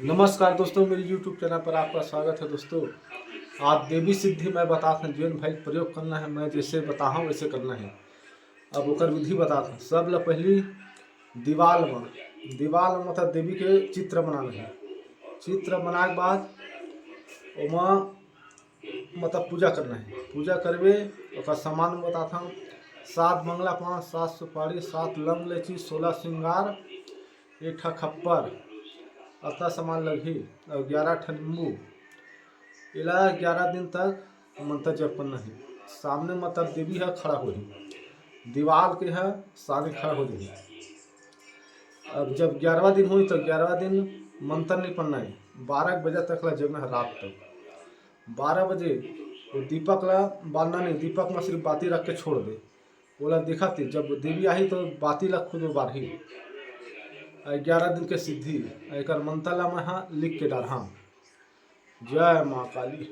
नमस्कार दोस्तों, मेरे YouTube चैनल पर आपका स्वागत है। दोस्तों, आज देवी सिद्धि मैं बताता हूँ जौन भाई प्रयोग करना है। मैं जैसे बताता हूँ वैसे करना है। अब ओकर विधि बताता हूँ। सब ल पहली दीवाल में मतलब देवी के चित्र बनाना है। चित्र बनाए के बाद ओमा मतलब पूजा करना है। पूजा करबे ओकर सामान में बताता हूँ। 7 मंगला पान, 7 सुपारी, 7 लौंग इलायची, 16 श्रृंगार, 1 ठा खप्पर, अतना सामान लगही और 11 ठन नींबू। इला 11 दिन तक मंत्र जप करना है। सामने मतलब देवी है खड़ा हो ही, दीवार के है सामने खड़ा हो जाए। अब जब 11वां दिन हुई तो 11वां दिन मंत्र नहीं पढ़ना है। 12 बजे तक ला जगना है, रात तक 12 बजे। वो दीपक ला बांधना नहीं, दीपक में सिर्फ बाती रख के छोड़ दे। बोला देखा थी जब देवी आई तो बाती ला खुद बारही। 11 दिन के सिद्धि एक मंत्र ला मैं हाँ लिख के डाल। हाँ, जय माँ काली।